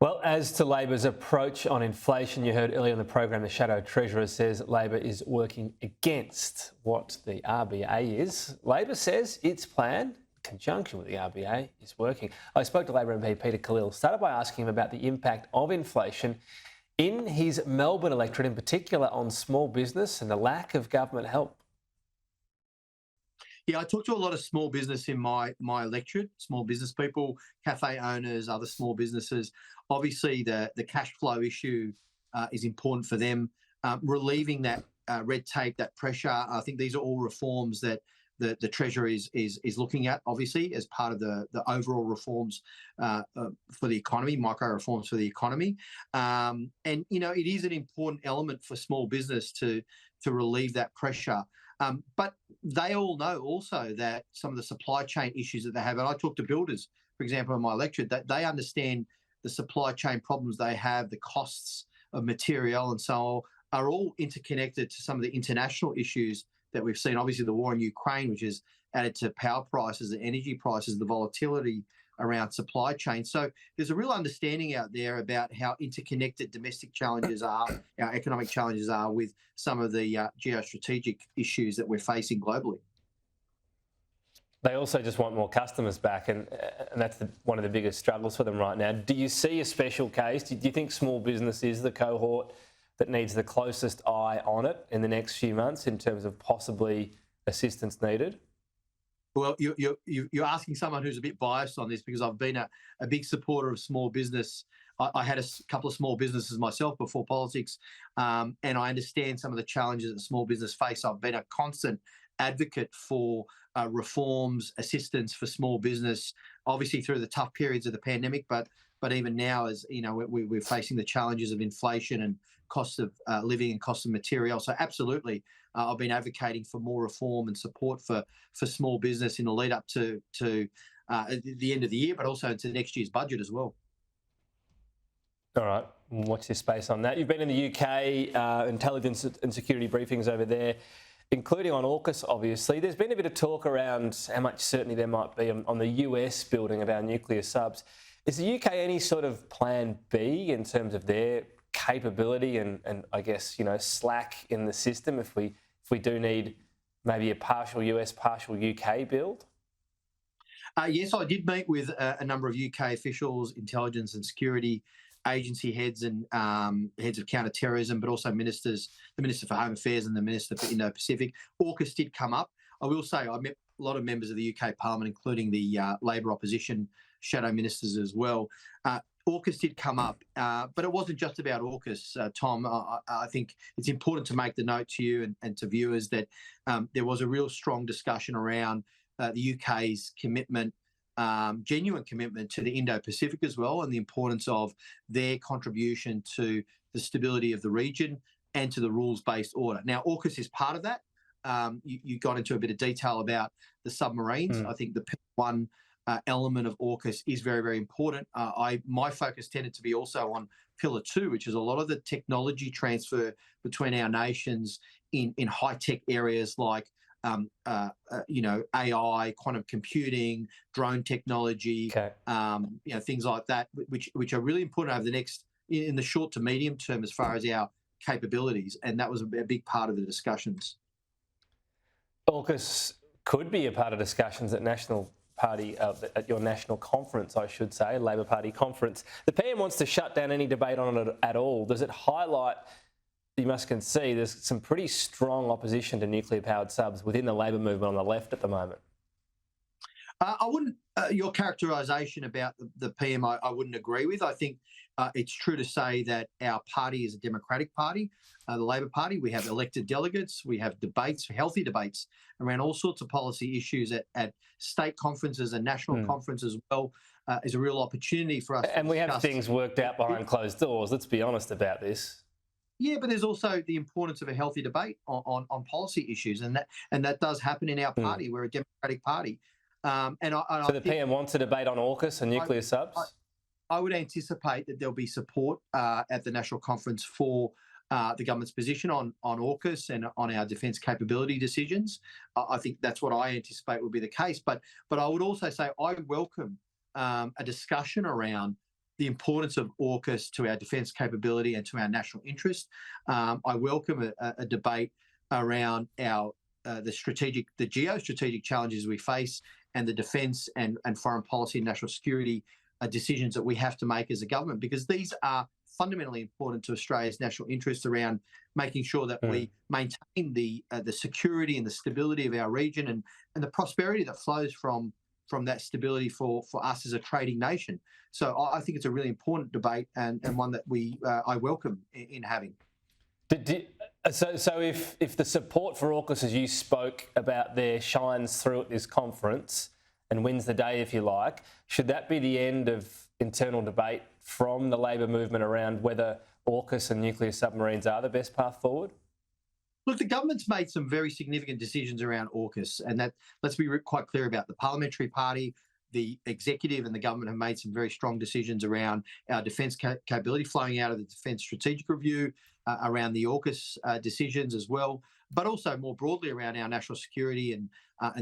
Well, as to Labor's approach on inflation, you heard earlier in the program, the Shadow Treasurer says Labor is working against what the RBA is. Labor says its plan, in conjunction with the RBA, is working. I spoke to Labor MP Peter Khalil, started by asking him about the impact of inflation in his Melbourne electorate, in particular on small business and the lack of government help. Yeah, I talk to a lot of small business in my electorate, small business people, cafe owners, other small businesses. Obviously, the cash flow issue is important for them. Relieving that red tape, that pressure. I think these are all reforms that the Treasury is looking at, obviously, as part of the overall reforms for the economy, micro reforms for the economy. And it is an important element for small business to relieve that pressure. But they all know also that some of the supply chain issues that they have, and I talk to builders, for example, in my lecture, that they understand the supply chain problems they have, the costs of material and so on, are all interconnected to some of the international issues that we've seen. Obviously, the war in Ukraine, which has added to power prices, the energy prices, the volatility around supply chain. So there's a real understanding out there about how interconnected domestic challenges are, our economic challenges are, with some of the geostrategic issues that we're facing globally. They also just want more customers back, and that's one of the biggest struggles for them right now. Do you see a special case? Do you think small business is the cohort that needs the closest eye on it in the next few months in terms of possibly assistance needed? Well, you're asking someone who's a bit biased on this, because I've been a big supporter of small business. I had a couple of small businesses myself before politics, and I understand some of the challenges that small business face. I've been a constant advocate for reforms, assistance for small business, obviously through the tough periods of the pandemic, but even now, as you know, we're facing the challenges of inflation and cost of living and cost of material. So absolutely, I've been advocating for more reform and support for small business in the lead up to the end of the year, but also into next year's budget as well. All right, watch this space on that. You've been in the UK, intelligence and security briefings over there, including on AUKUS, obviously. There's been a bit of talk around how much certainty there might be on the US building of our nuclear subs. Is the UK any sort of plan B in terms of their capability and I guess, slack in the system if we do need maybe a partial US, partial UK build? Yes, I did meet with a number of UK officials, intelligence and security agency heads and heads of counter-terrorism, but also ministers, the Minister for Home Affairs and the Minister for Indo-Pacific. AUKUS did come up. I will say I met a lot of members of the UK Parliament, including the Labor opposition shadow ministers as well. AUKUS did come up, but it wasn't just about AUKUS, Tom. I think it's important to make the note to you and to viewers that there was a real strong discussion around the UK's commitment, genuine commitment to the Indo-Pacific as well, and the importance of their contribution to the stability of the region and to the rules-based order. Now, AUKUS is part of that. You got into a bit of detail about the submarines. I think the one element of AUKUS is very, very important. My focus tended to be also on Pillar 2, which is a lot of the technology transfer between our nations in high-tech areas like AI, quantum computing, drone technology, things like that, which are really important over the next, in the short to medium term, as far as our capabilities. And that was a big part of the discussions. AUKUS could be a part of discussions at at your national conference, I should say, Labor Party conference. The PM wants to shut down any debate on it at all. Does it highlight, you must concede, there's some pretty strong opposition to nuclear-powered subs within the Labor movement on the left at the moment? I wouldn't, your characterisation about the PM, I wouldn't agree with. I think it's true to say that our party is a democratic party, the Labor Party. We have elected delegates, we have debates, healthy debates around all sorts of policy issues at state conferences and national conferences as well. Is a real opportunity for us. And we have things worked out behind closed doors, let's be honest about this. Yeah, but there's also the importance of a healthy debate on policy issues, and that does happen in our party. We're a democratic party. So the PM wants a debate on AUKUS and nuclear subs? I would anticipate that there'll be support at the national conference for the government's position on AUKUS and on our defence capability decisions. I think that's what I anticipate will be the case. But I would also say I welcome a discussion around the importance of AUKUS to our defence capability and to our national interest. I welcome a debate around the geostrategic challenges we face and the defence and foreign policy and national security decisions that we have to make as a government, because these are fundamentally important to Australia's national interest around making sure that we maintain the security and the stability of our region and the prosperity that flows from that stability for us as a trading nation. So I think it's a really important debate and one that I welcome in having. So if the support for AUKUS, as you spoke about there, shines through at this conference and wins the day, if you like, should that be the end of internal debate from the Labor movement around whether AUKUS and nuclear submarines are the best path forward? Look, the government's made some very significant decisions around AUKUS, and that, let's be quite clear about, the parliamentary party, the executive and the government have made some very strong decisions around our defence capability flowing out of the Defence Strategic Review, around the AUKUS decisions as well, but also more broadly around our national security and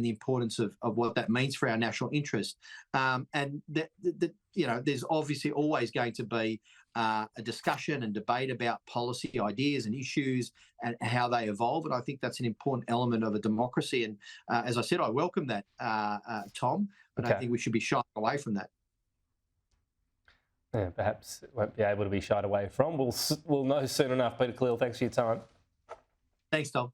the importance of what that means for our national interest. And there's obviously always going to be a discussion and debate about policy ideas and issues and how they evolve. And I think that's an important element of a democracy. And as I said, I welcome that, Tom, but I think we should be shying away from that. Yeah, perhaps it won't be able to be shied away from. We'll know soon enough. Peter Khalil, thanks for your time. Thanks, Tom.